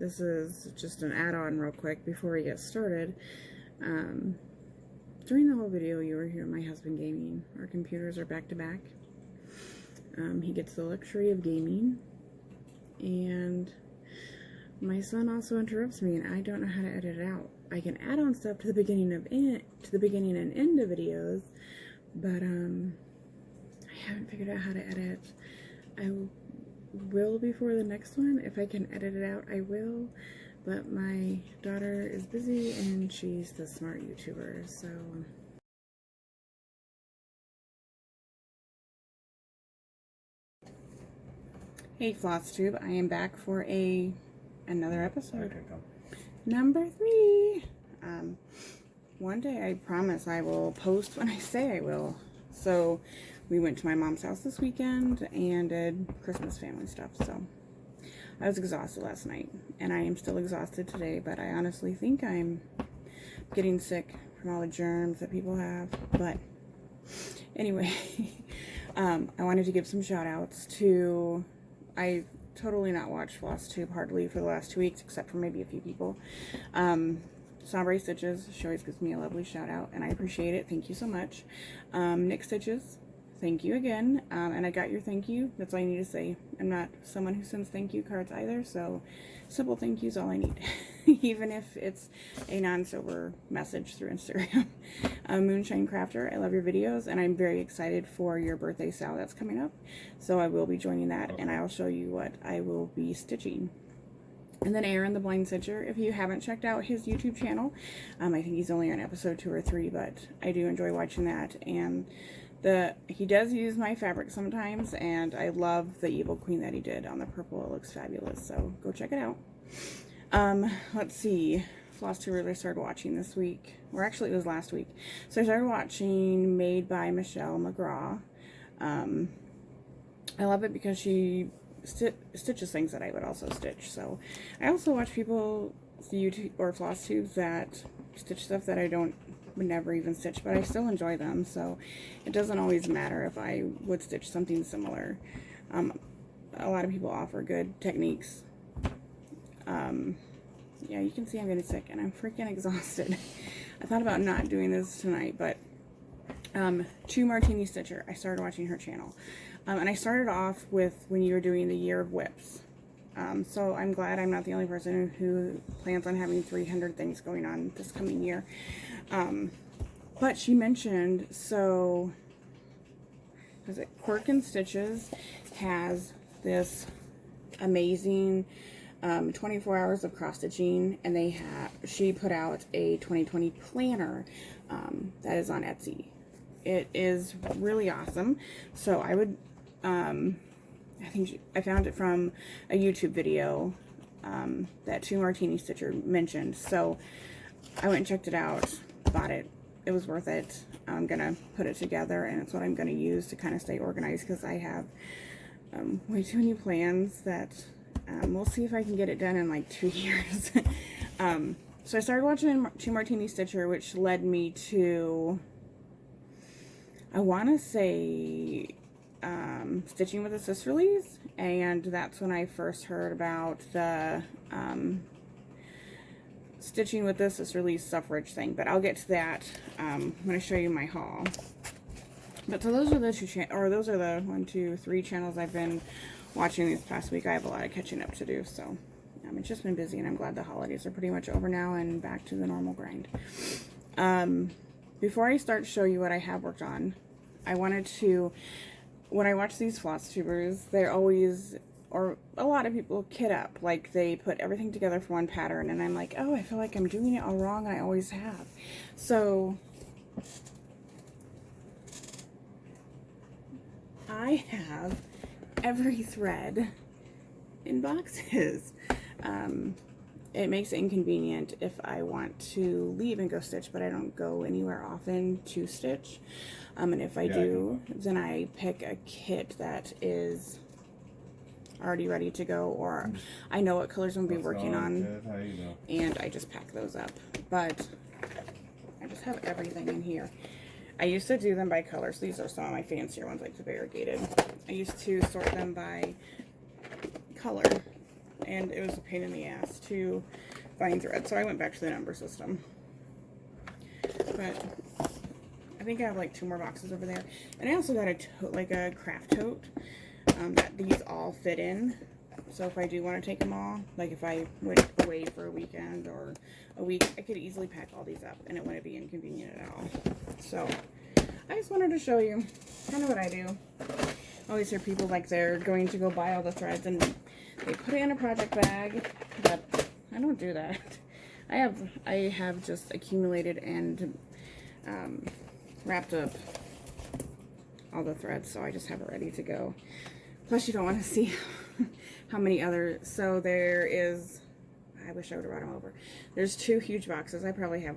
This is just an add-on real quick before we get started. During the whole video you were hearing my husband gaming. Our computers are back to back. He gets the luxury of gaming, and my son also interrupts me, and I don't know how to edit it out. I can add on stuff to the beginning and end of videos, but I haven't figured out how to edit. I will before the next one. If I can edit it out, I will. But my daughter is busy, and she's the smart YouTuber, so. Hey Flosstube, I am back for another episode. Number 3. One day I promise I will post when I say I will. So we went to my mom's house this weekend and did Christmas family stuff. So I was exhausted last night, and I am still exhausted today, but I honestly think I'm getting sick from all the germs that people have. But anyway, I wanted to give some shout outs to, I've totally not watched Flosstube hardly for the last 2 weeks, except for maybe a few people. Sambrie Stitches, she always gives me a lovely shout out, and I appreciate it. Thank you so much. NicStitches, thank you again. And I got your thank you. That's all I need to say. I'm not someone who sends thank you cards either, so simple thank you is all I need. Even if it's a non-sober message through Instagram. Moonshine Crafter, I love your videos, and I'm very excited for your birthday sale that's coming up. So I will be joining that, and I'll show you what I will be stitching. And then Aaron the Blind Stitcher, if you haven't checked out his YouTube channel, I think he's only on episode 2 or 3, but I do enjoy watching that. And he does use my fabric sometimes, and I love the Evil Queen that he did on the purple. It looks fabulous, so go check it out. Let's see, Flosstubers I started watching this week, or actually it was last week. So I started watching Made by Michelle Mcgraw. I love it because she stitches things that I would also stitch. So I also watch people YouTube or Flosstubes that stitch stuff that I would never even stitch, but I still enjoy them. So it doesn't always matter if I would stitch something similar. A lot of people offer good techniques. Yeah, you can see I'm getting sick and I'm freaking exhausted. I thought about not doing this tonight, but Martini Stitcher, I started watching her channel. And I started off with when you were doing the Year of Whips. So I'm glad I'm not the only person who plans on having 300 things going on this coming year. But she mentioned, so, was it Quirks and Stitches has this amazing 24 hours of cross stitching, and she put out a 2020 planner that is on Etsy. It is really awesome. So I would, I think I found it from a YouTube video that Martini Stitcher mentioned. So I went and checked it out, bought it. It was worth it. I'm gonna put it together, and it's what I'm gonna use to kind of stay organized, because I have way too many plans that we'll see if I can get it done in like 2 years. So I started watching Martini Stitcher, which led me to, I want to say, Stitching with the Sisterlies, and that's when I first heard about the Stitching with the Sisterlies suffrage thing, but I'll get to that when I show you my haul. But so those are the 1, 2, 3 channels I've been watching this past week. I have a lot of catching up to do, so it's just been busy, and I'm glad the holidays are pretty much over now and back to the normal grind. Before I start to show you what I have worked on, I wanted to, when I watch these Flosstubers, they're always, or a lot of people kit up, like they put everything together for one pattern, and I'm like, oh, I feel like I'm doing it all wrong, and I always have. So I have every thread in boxes. It makes it inconvenient if I want to leave and go stitch, but I don't go anywhere often to stitch. And if I do, then I pick a kit that is already ready to go, or I know what colors I'm going to be working on, and I just pack those up. But I just have everything in here. I used to do them by color, so these are some of my fancier ones, like the variegated. I used to sort them by color, and it was a pain in the ass to find thread, so I went back to the number system. But I think I have like 2 more boxes over there, and I also got a tote, like a craft tote, that these all fit in. So if I do want to take them all, like if I went away for a weekend or a week, I could easily pack all these up and it wouldn't be inconvenient at all. So I just wanted to show you kind of what I do. I always hear people like they're going to go buy all the threads and they put it in a project bag, but I don't do that. I have just accumulated and wrapped up all the threads, so I just have it ready to go. Plus, you don't want to see how many other. So there is. I wish I would have brought them over. There's 2 huge boxes. I probably have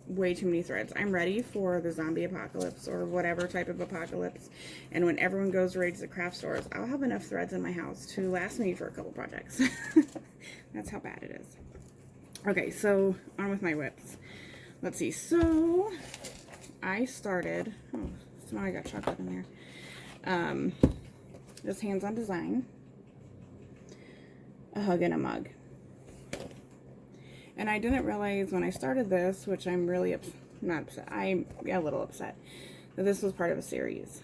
way too many threads. I'm ready for the zombie apocalypse or whatever type of apocalypse. And when everyone goes right to the craft stores, I'll have enough threads in my house to last me for a couple projects. That's how bad it is. Okay, so on with my whips. Let's see. So I started. Oh, so now I got chocolate in there. Just hands-on design, a hug and a mug. And I didn't realize when I started this, which I'm really not upset, I'm a little upset, that this was part of a series.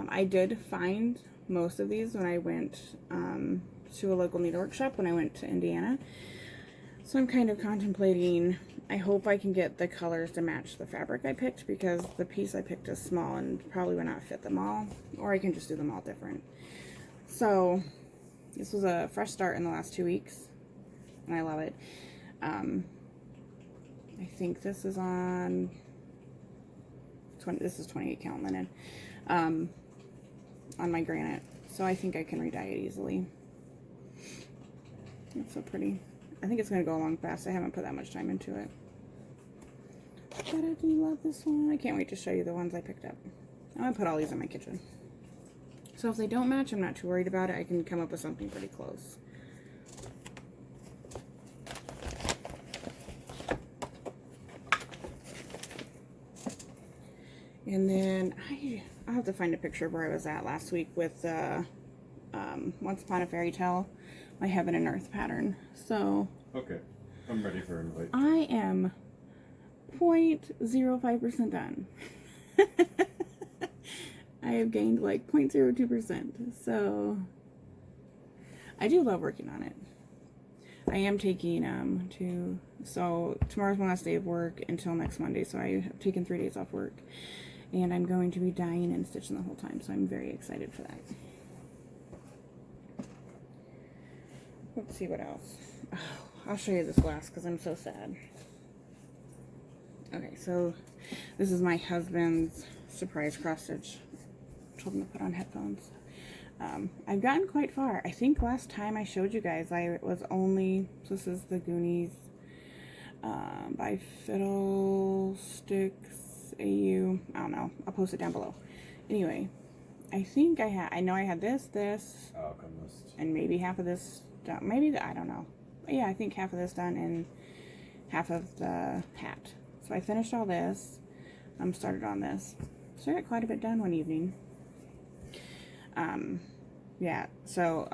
I did find most of these when I went to a local needlework shop when I went to Indiana. So I'm kind of contemplating, I hope I can get the colors to match the fabric I picked, because the piece I picked is small and probably would not fit them all, or I can just do them all different. So this was a fresh start in the last 2 weeks, and I love it. I think this is on this is 28 count linen on my granite, so I think I can re-dye it easily. It's so pretty. I think it's going to go along fast. I haven't put that much time into it, but I do love this one. I can't wait to show you the ones I picked up. I'm going to put all these in my kitchen. So if they don't match, I'm not too worried about it. I can come up with something pretty close. And then I'll have to find a picture of where I was at last week with Once Upon a Fairytale, my Heaven and Earth pattern. So okay, I'm ready for an invite. I am 0.05% done. I have gained like 0.02%, so I do love working on it. I am taking so tomorrow's my last day of work until next Monday, so I have taken 3 days off work, and I'm going to be dyeing and stitching the whole time, so I'm very excited for that. Let's see what else. Oh, I'll show you this glass because I'm so sad. Okay, so this is my husband's surprise cross stitch. Told him to put on headphones. I've gotten quite far. I think last time I showed you guys I was only, so this is the Goonies by Fiddlestitckau. I don't know. I'll post it down below. Anyway, I think I know I had this, Alchemist, and maybe half of this done. Maybe, I don't know. But yeah, I think half of this done and half of the hat. So I finished all this. Started on this. So I got quite a bit done one evening. Yeah, so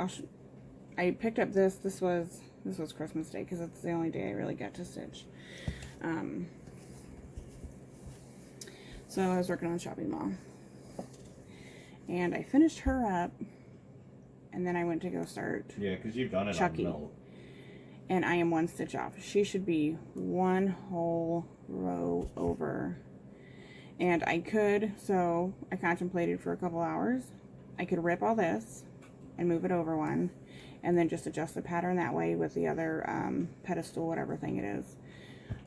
I picked up this. This was Christmas Day because it's the only day I really got to stitch. So I was working on shopping mall, and I finished her up, and then I went to go start. Yeah, because you've done it Chucky. on melt. And I am 1 stitch off. She should be 1 whole row over. And I could, so I contemplated for a couple hours. I could rip all this and move it over one, and then just adjust the pattern that way with the other pedestal, whatever thing it is.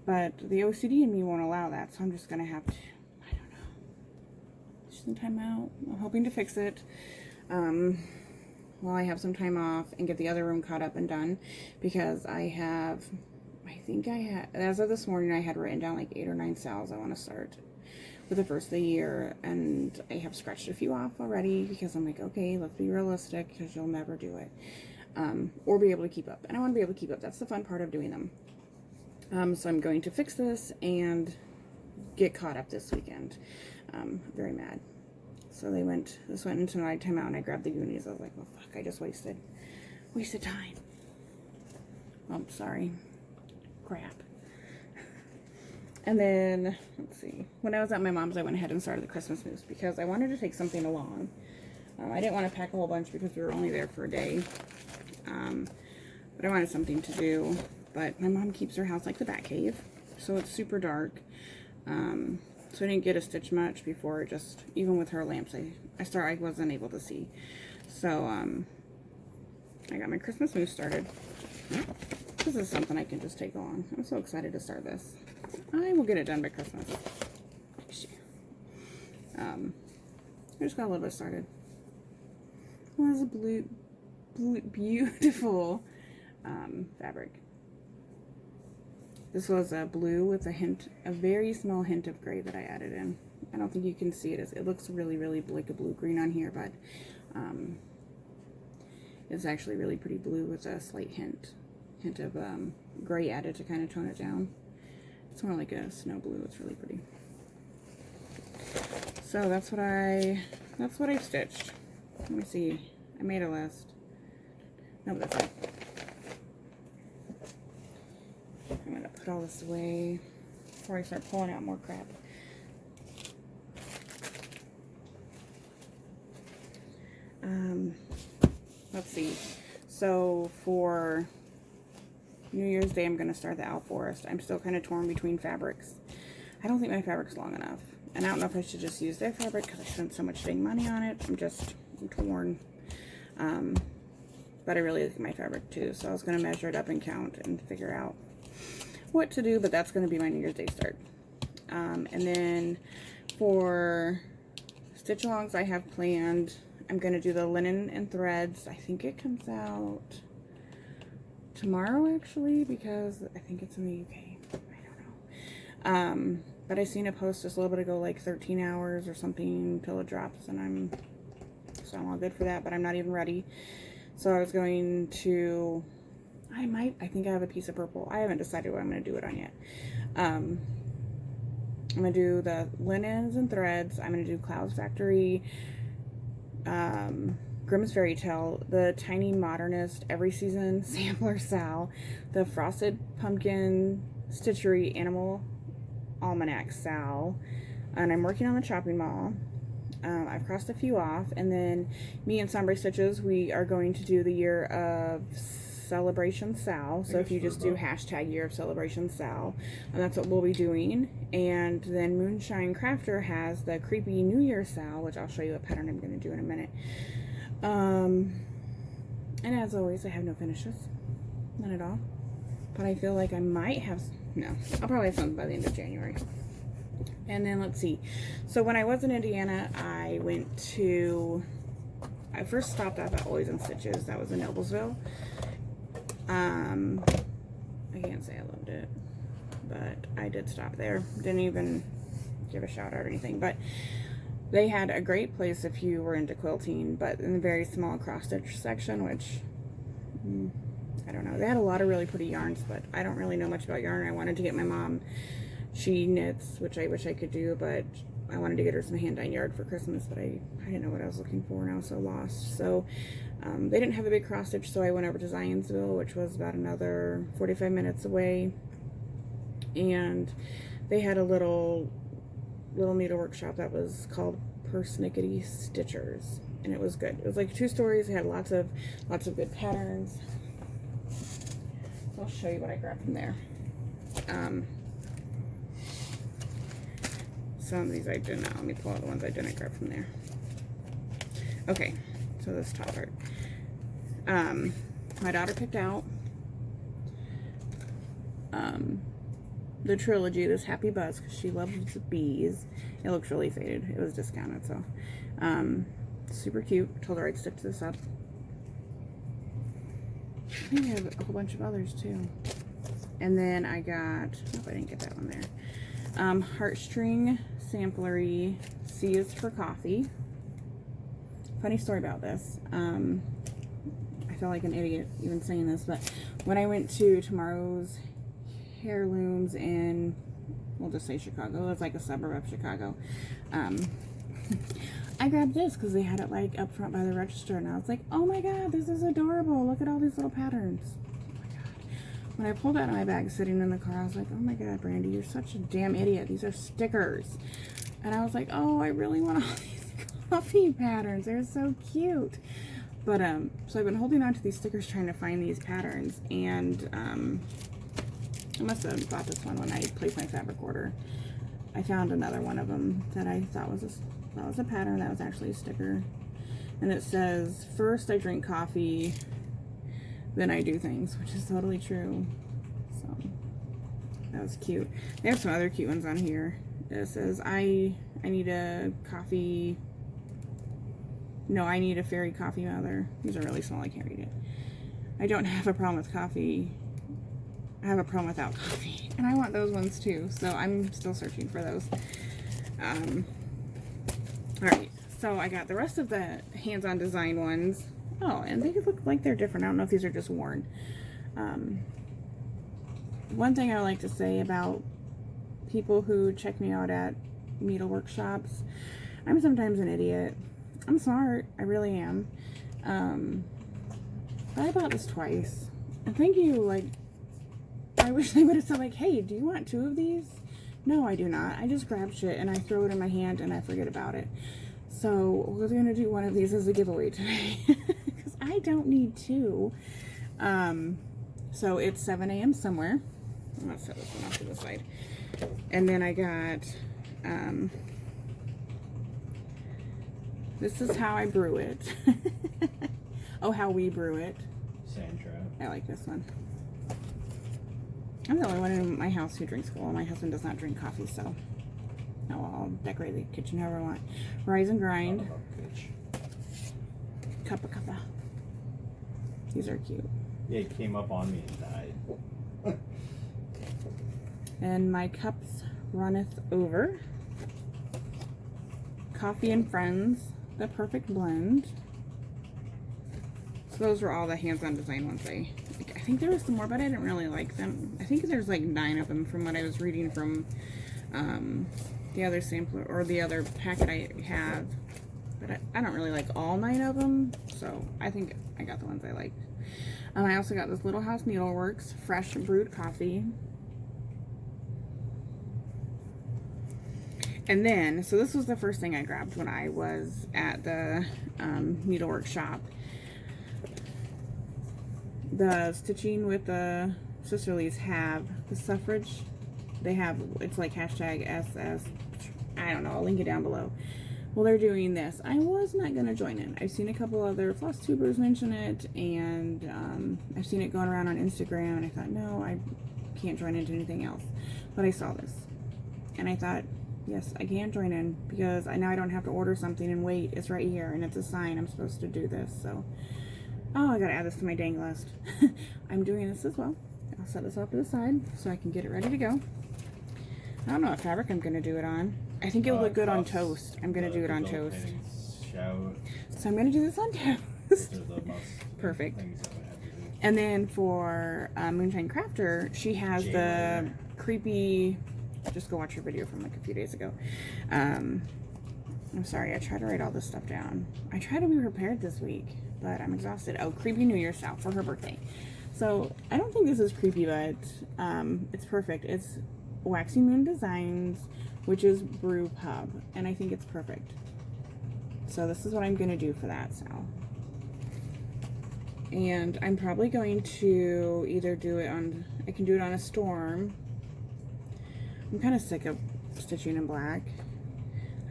But the OCD in me won't allow that, so I'm just going to have to, I don't know, just some time out. I'm hoping to fix it while I have some time off and get the other room caught up and done, because I think I had, as of this morning, I had written down like 8 or 9 sales I want to start for the first of the year, and I have scratched a few off already because I'm like, okay, let's be realistic, because you'll never do it or be able to keep up, and I want to be able to keep up. That's the fun part of doing them. So I'm going to fix this and get caught up this weekend. Very mad. So this went into my timeout, and I grabbed the Goonies. I was like, well, fuck, I just wasted time. Oh, sorry. Crap. And then, let's see. When I was at my mom's, I went ahead and started the Christmas Moose because I wanted to take something along. I didn't want to pack a whole bunch because we were only there for a day. But I wanted something to do. But my mom keeps her house like the Batcave, so it's super dark. So I didn't get to stitch much before. Just even with her lamps, I wasn't able to see. So I got my Christmas Moose started. This is something I can just take along. I'm so excited to start this. I will get it done by Christmas next year. I just got a little bit started. Well, it's a beautiful fabric. This was a blue with a very small hint of gray that I added in. I don't think you can see it. It looks really, really like a blue-green on here, but it's actually really pretty blue with a slight hint of gray added to kind of tone it down. It's more like a snow blue. It's really pretty. So that's what I stitched. Let me see. I made a list. No, that's it. I'm gonna put all this away before I start pulling out more crap. Let's see. So for New Year's Day, I'm going to start the OwlForest. I'm still kind of torn between fabrics. I don't think my fabric's long enough. And I don't know if I should just use their fabric because I spent so much dang money on it. I'm torn. But I really like my fabric too. So I was going to measure it up and count and figure out what to do. But that's going to be my New Year's Day start. And then for stitch alongs I have planned, I'm going to do the linen and threads. I think it comes out tomorrow actually because I think it's in the UK. I don't know. But I seen a post just a little bit ago, like 13 hours or something till it drops, and I'm all good for that, but I'm not even ready. So I was going to, I think I have a piece of purple. I haven't decided what I'm going to do it on yet. I'm going to do the linens and threads. I'm going to do CloudsFactory, Grimm's Fairytale, the Tiny Modernist Every Season Sampler Sal, the Frosted Pumpkin Stitchery Animal Almanac Sal, and I'm working on the chopping mall. I've crossed a few off, and then me and Sambrie Stitches, we are going to do the Year of Celebration Sal. So if you just do hashtag Year of Celebration Sal, and that's what we'll be doing. And then Moonshine Crafter has the Creepy New Year Sal, which I'll show you a pattern I'm going to do in a minute. And as always, I have no finishes, none at all. But I feel like I might have, no, I'll probably have something by the end of January. And then let's see. So when I was in Indiana, I first stopped off at Always in Stitches. That was in Noblesville. I can't say I loved it, but I did stop there. Didn't even give a shout out or anything, but they had a great place if you were into quilting, but in the very small cross stitch section, which I don't know. They had a lot of really pretty yarns, but I don't really know much about yarn. I wanted to get my mom, she knits, which I wish I could do, but I wanted to get her some hand-dyed yarn for Christmas, but I didn't know what I was looking for, and I was so lost. So they didn't have a big cross stitch, so I went over to Zionsville, which was about another 45 minutes away, and they had a little needlework shop that was called Persnickety Stitchers, and it was good. It was like 2 stories. It had lots of good patterns. So I'll show you what I grabbed from there. Some of these I did not. Let me pull out the ones I didn't grab from there. Okay, so this top part. My daughter picked out the trilogy, this Happy Buzz, because she loves bees. It looks really faded. It was discounted, so super cute. Told her I'd stitch this up. I think I have a whole bunch of others too. And then I got, nope, I didn't get that one there. Heartstring Samplery, C is for coffee. Funny story about this. I feel like an idiot even saying this, but when I went to Tomorrow's Heirlooms in, we'll just say Chicago, it's like a suburb of Chicago, I grabbed this because they had it like up front by the register, and I was like, oh my god, this is adorable, look at all these little patterns. Oh my god. when I pulled out of my bag sitting in the car, I was like, oh my god, Brandy, you're such a damn idiot. These are stickers. And I was like, oh, I really want all these coffee patterns. They're so cute. But, so I've been holding on to these stickers trying to find these patterns. And, I must have bought this one when I placed my fabric order. I found another one of them that I thought was a pattern that was actually a sticker. And it says, first I drink coffee, then I do things, which is totally true. So, that was cute. They have some other cute ones on here. It says, I need a coffee. No, I need a fairy coffee mother. These are really small, I can't read it. I don't have a problem with coffee. I have a problem without coffee. And I want those ones too, so I'm still searching for those. Alright, so I got the rest of the hands-on design ones. Oh, and they look like they're different. I don't know if these are just worn. One thing I like to say about people who check me out at needlework shops, I'm sometimes an idiot. I'm smart, I really am. But I bought this twice. And thank you, like, I wish they would have said, like, hey, do you want 2 of these? No, I do not. I just grab shit and I throw it in my hand and I forget about it. So we're going to do one of these as a giveaway today. Because I don't need 2. So it's 7 a.m. somewhere. I'm going to set this one off to the side. And then I got, this is how I brew it. Oh, how we brew it. Sandra. I like this one. I'm the only one in my house who drinks coffee. My husband does not drink coffee, so I'll decorate the kitchen however I want. Rise and grind. Cuppa. These are cute. Yeah, it came up on me and died. And my cups runneth over. Coffee and Friends, the perfect blend. So those were all the hands-on design ones I think there was some more, but I didn't really like them. I think there's like 9 of them from what I was reading from the other sampler or the other packet I have. But I don't really like all 9 of them, so I think I got the ones I liked. I also got this Little House Needleworks fresh brewed coffee. And then, so this was the first thing I grabbed when I was at the needlework shop. The stitching with the sisterlies have the suffrage. They have, it's like hashtag SS. I don't know, I'll link it down below. Well, they're doing this. I was not going to join in. I've seen a couple other Flosstubers mention it, and I've seen it going around on Instagram, and I thought, no, I can't join into anything else. But I saw this, and I thought, yes, I can join in, because now I don't have to order something and wait. It's right here, and it's a sign I'm supposed to do this, so. Oh, I gotta add this to my dang list. I'm doing this as well. I'll set this off to the side so I can get it ready to go. I don't know what fabric I'm gonna do it on. I think it'll look good on toast. I'm gonna do it on toast. So I'm gonna do this on toast. Perfect. And then for Moonshine Crafter, she has the creepy, just go watch her video from like a few days ago. I'm sorry, I try to write all this stuff down. I try to be prepared this week, but I'm exhausted. Oh, creepy New Year style for her birthday. So I don't think this is creepy, but it's perfect. It's Waxy Moon Designs, which is Brew Pub, and I think it's perfect. So this is what I'm going to do for that, Sal. And I'm probably going to either do it on, I can do it on a storm. I'm kind of sick of stitching in black.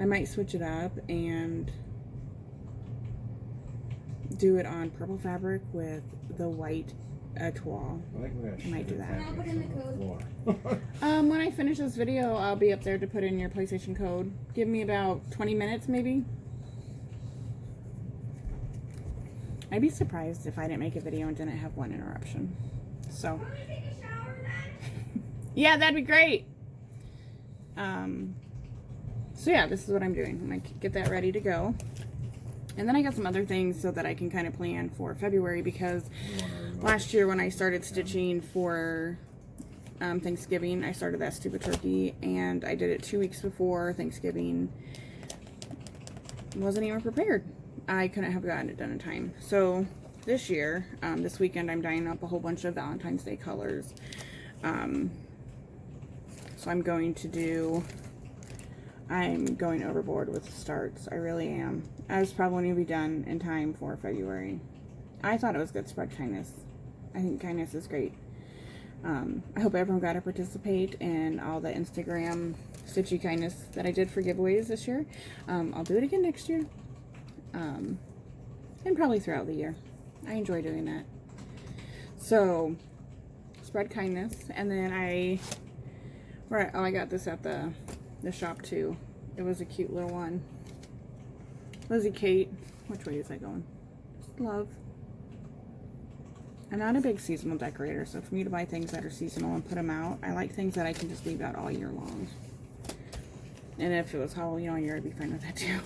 I might switch it up and do it on purple fabric with the white toile. I might do that. When I finish this video, I'll be up there to put in your PlayStation code. Give me about 20 minutes, maybe. I'd be surprised if I didn't make a video and didn't have one interruption. So, yeah, that'd be great. So yeah, this is what I'm doing. I'm gonna get that ready to go. And then I got some other things so that I can kind of plan for February, because last year when I started stitching for Thanksgiving, I started that stupid turkey, and I did it 2 weeks before Thanksgiving. Wasn't even prepared. I couldn't have gotten it done in time. So this year, this weekend, I'm dyeing up a whole bunch of Valentine's Day colors. So I'm going overboard with the starts. I really am. I was probably going to be done in time for February. I thought it was good spread kindness. I think kindness is great. I hope everyone got to participate in all the Instagram stitchy kindness that I did for giveaways this year. I'll do it again next year. And probably throughout the year. I enjoy doing that. So, spread kindness. And then I got this at the shop too. It was a cute little one. Lizzie Kate. Which way is that going? Love. I'm not a big seasonal decorator, so for me to buy things that are seasonal and put them out, I like things that I can just leave out all year long. And if it was Halloween all year, I'd be fine with that too.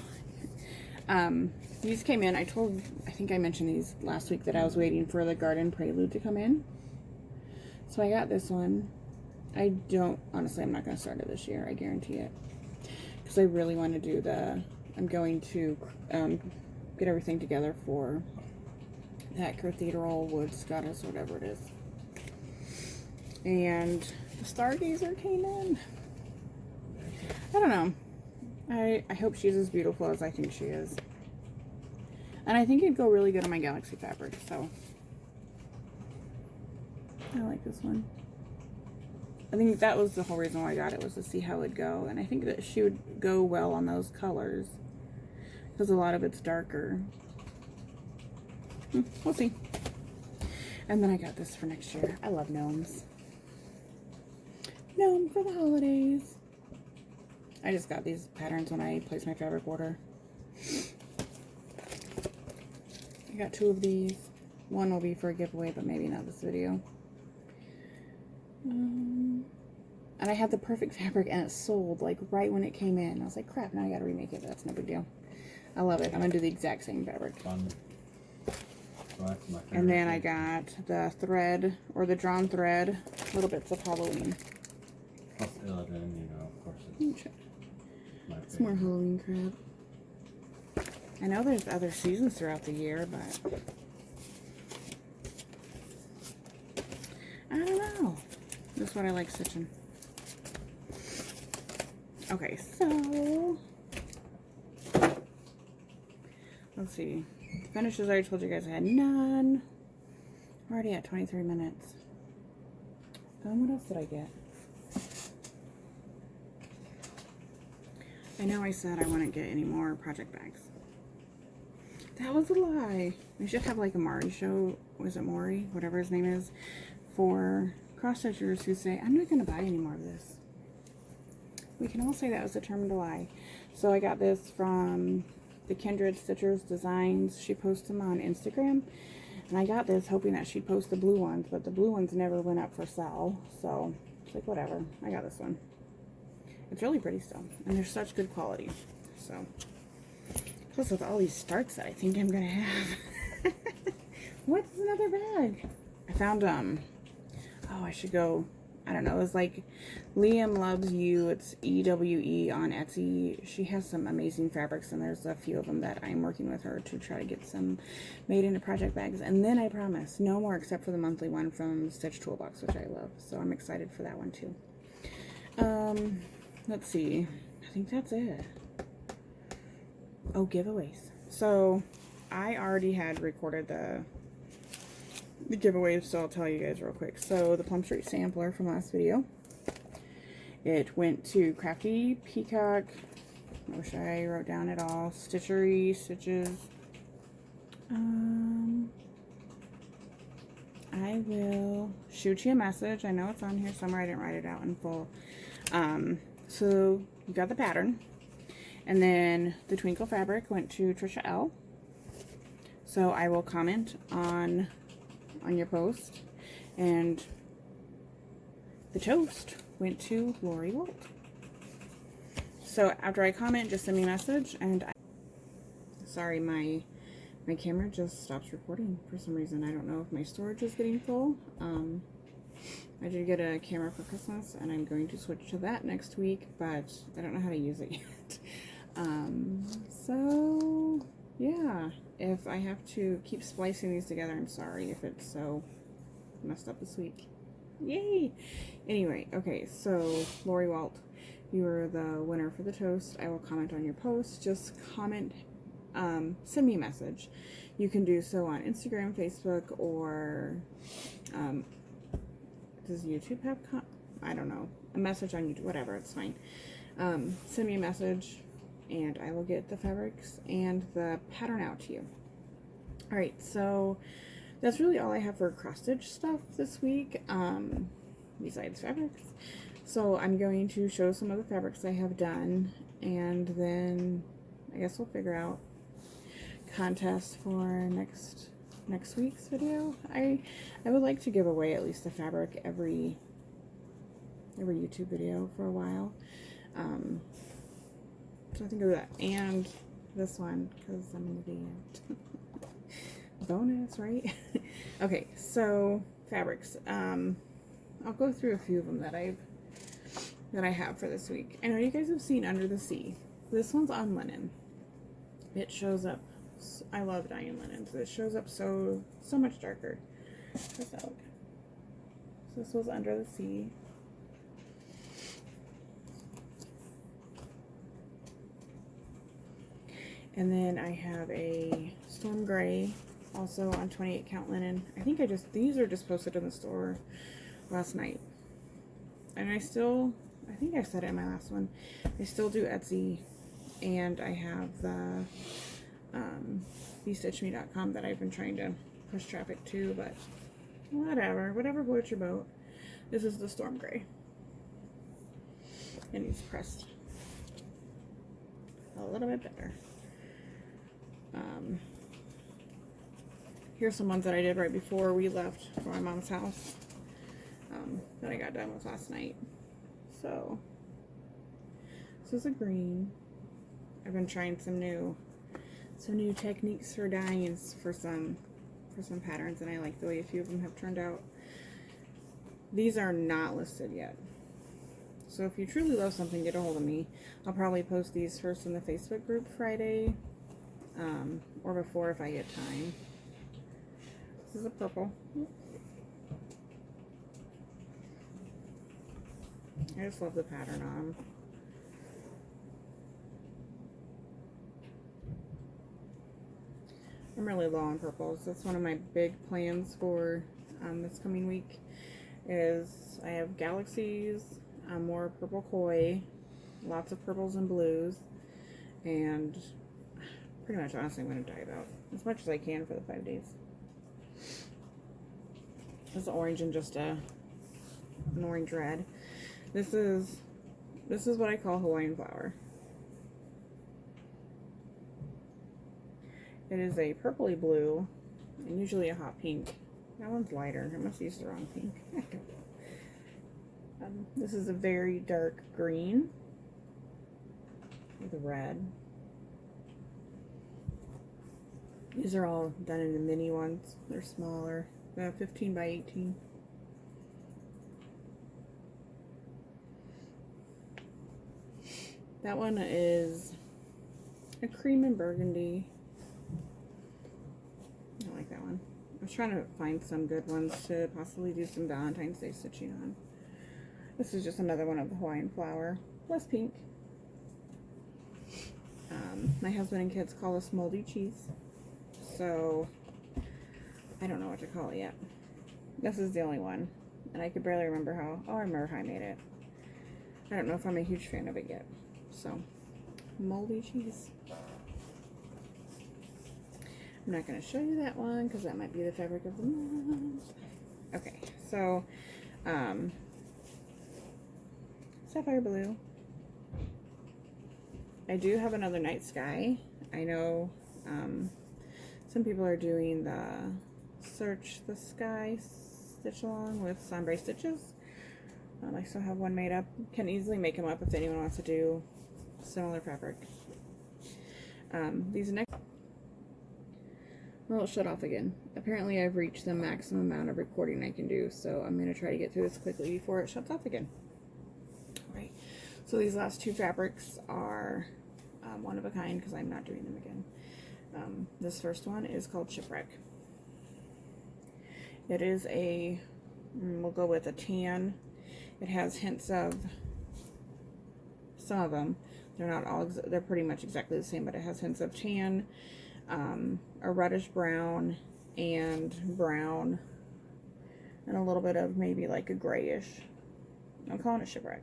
These came in. I think I mentioned these last week that I was waiting for the Garden Prelude to come in. So I got this one. Honestly, I'm not going to start it this year. I guarantee it. Because I really want to do I'm going to get everything together for that cathedral woods goddess, whatever it is. And the Stargazer came in. I don't know. I hope she's as beautiful as I think she is. And I think it'd go really good on my Galaxy fabric, so I like this one. I think that was the whole reason why I got it, was to see how it'd go. And I think that she would go well on those colors, because a lot of it's darker. We'll see. And then I got this for next year. I love gnomes. Gnome for the holidays. I just got these patterns when I placed my fabric order. I got 2 of these. One will be for a giveaway, but maybe not this video. And I had the perfect fabric and it sold like right when it came in. I was like, crap, now I gotta remake it. That's no big deal. I love it. I'm gonna do the exact same fabric. Fun. And then I got the thread, or the drawn thread, little bits of Halloween. Plus 11, you know, of course it's some more Halloween crap. I know there's other seasons throughout the year, but I don't know. This is what I like stitching. Okay, so let's see. Finishes, I already told you guys I had none. We're already at 23 minutes. What else did I get? I know I said I wouldn't get any more project bags. That was a lie. We should have like a Mari show. Was it Maury? Whatever his name is. For cross-stitchers who say, I'm not going to buy any more of this. We can all say that was determined to lie. So I got this from the Kindred Stitchers Designs. She posts them on Instagram. And I got this hoping that she'd post the blue ones, but the blue ones never went up for sale. So it's like, whatever. I got this one. It's really pretty still. And they're such good quality. So, plus with all these starts that I think I'm going to have. What's another bag? I found, oh, I should go, I don't know, it's like Liam Loves You. It's EWE on Etsy. She has some amazing fabrics, and there's a few of them that I'm working with her to try to get some made into project bags. And then I promise, no more except for the monthly one from Stitch Toolbox, which I love. So I'm excited for that one too. Let's see. I think that's it. Oh, giveaways. So I already had recorded the giveaways, so I'll tell you guys real quick. So the Plum Street sampler from last video, it went to Crafty Peacock. I wish I wrote down it all. Stitchery, Stitches. I will shoot you a message. I know it's on here somewhere. I didn't write it out in full. So you got the pattern. And then the Twinkle fabric went to Trisha L. So I will comment on your post. And the toast went to Lori Walt. So after I comment, just send me a message. And sorry, my camera just stops recording for some reason. I don't know if my storage is getting full. I did get a camera for Christmas, and I'm going to switch to that next week, but I don't know how to use it yet. So yeah, if I have to keep splicing these together, I'm sorry if it's so messed up this week. Yay! Anyway, okay, so Lori Walt, you are the winner for the toast. I will comment on your post. Just comment, send me a message. You can do so on Instagram, Facebook, or does YouTube have I don't know, a message on YouTube, whatever, it's fine. Send me a message and I will get the fabrics and the pattern out to you. Alright, so that's really all I have for cross stitch stuff this week, besides fabrics. So I'm going to show some of the fabrics I have done, and then I guess we'll figure out contest for next week's video. I would like to give away at least a fabric every YouTube video for a while. So I think of that, and this one because I'm an idiot. Bonus, right? Okay, so fabrics. I'll go through a few of them that I have for this week. I know you guys have seen Under the Sea. This one's on linen. It shows up. I love dyeing linen. So it shows up so much darker. How's that look? So this was Under the Sea. And then I have a Storm Gray, also on 28 count linen. I think these are just posted in the store last night. And I think I said it in my last one, I still do Etsy, and I have the BeStitchMe.com that I've been trying to push traffic to, but whatever floats your boat. This is the Storm Gray. And it's pressed a little bit better. Here's some ones that I did right before we left for my mom's house, that I got done with last night. So this is a green. I've been trying some new techniques for dyeing for some patterns, and I like the way a few of them have turned out. These are not listed yet, so if you truly love something, get a hold of me. I'll probably post these first in the Facebook group Friday, or before if I get time. This is a purple. I just love the pattern on them. I'm really low on purples. That's one of my big plans for this coming week. Is I have galaxies, more purple koi, lots of purples and blues, and pretty much honestly I'm going to dye about as much as I can for the 5 days. This is orange and just an orange red. This is what I call Hawaiian flower. It is a purpley blue and usually a hot pink. That one's lighter. I must use the wrong pink. This is a very dark green with a red. These are all done in the mini ones. They're smaller, 15 by 18. That one is a cream and burgundy. I like that one. I was trying to find some good ones to possibly do some Valentine's Day stitching on. This is just another one of the Hawaiian flower, less pink. My husband and kids call this moldy cheese, so I don't know what to call it yet. This is the only one, and I could barely remember how. Oh, I remember how I made it. I don't know if I'm a huge fan of it yet. So, moldy cheese. I'm not going to show you that one because that might be the fabric of the month. Okay, so sapphire blue. I do have another night sky. I know some people are doing the Search the Sky stitch along with Sambrie stitches. I still have one made up. Can easily make them up if anyone wants to do similar fabric. These next... Well, it shut off again. Apparently I've reached the maximum amount of recording I can do, so I'm going to try to get through this quickly before it shuts off again. Alright, so these last two fabrics are one of a kind because I'm not doing them again. This first one is called Shipwreck. It is a, we'll go with a tan. It has hints of, some of them, they're not all, they're pretty much exactly the same, but it has hints of tan, a reddish brown, and brown, and a little bit of maybe like a grayish. I'm calling it Shipwreck.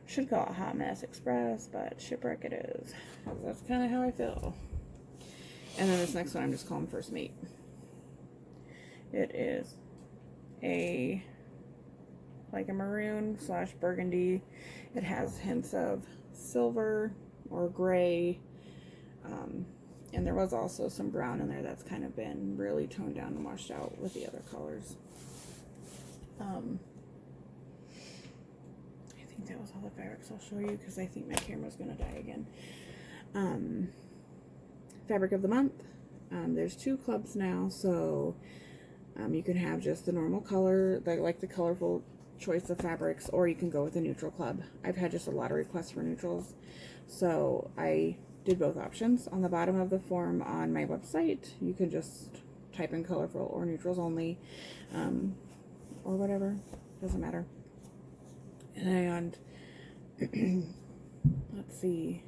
Should call it Hot Mess Express, but Shipwreck it is. That's kind of how I feel. And then this next one I'm just calling First Mate. It is a, like a maroon / burgundy. It has hints of silver or gray. And there was also some brown in there that's kind of been really toned down and washed out with the other colors. I think that was all the fabrics I'll show you because I think my camera's going to die again. Fabric of the month. There's 2 clubs now, so you can have just the normal color, like the colorful choice of fabrics, or you can go with a neutral club. I've had just a lot of requests for neutrals, so I did both options. On the bottom of the form on my website, you can just type in colorful or neutrals only, or whatever, doesn't matter. And let's see,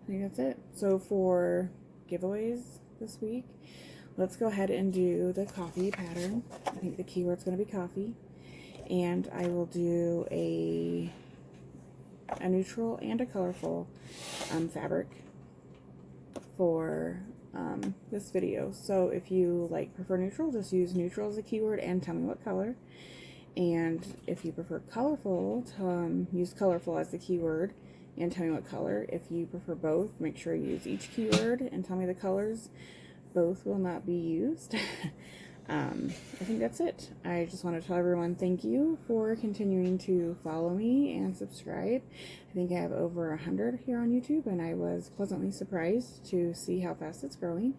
I think that's it. So for giveaways this week, let's go ahead and do the coffee pattern. I think the keyword's going to be coffee, and I will do a neutral and a colorful fabric for this video. So if you prefer neutral, just use neutral as a keyword and tell me what color. And if you prefer colorful, use colorful as the keyword and tell me what color. If you prefer both, make sure you use each keyword and tell me the colors. Both will not be used. I think that's it. I just want to tell everyone thank you for continuing to follow me and subscribe. I think I have over 100 here on YouTube, and I was pleasantly surprised to see how fast it's growing,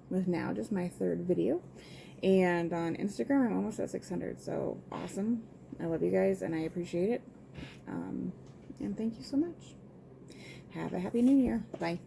with now just my 3rd video. And on Instagram, I'm almost at 600, so awesome. I love you guys, and I appreciate it. And thank you so much. Have a happy new year. Bye.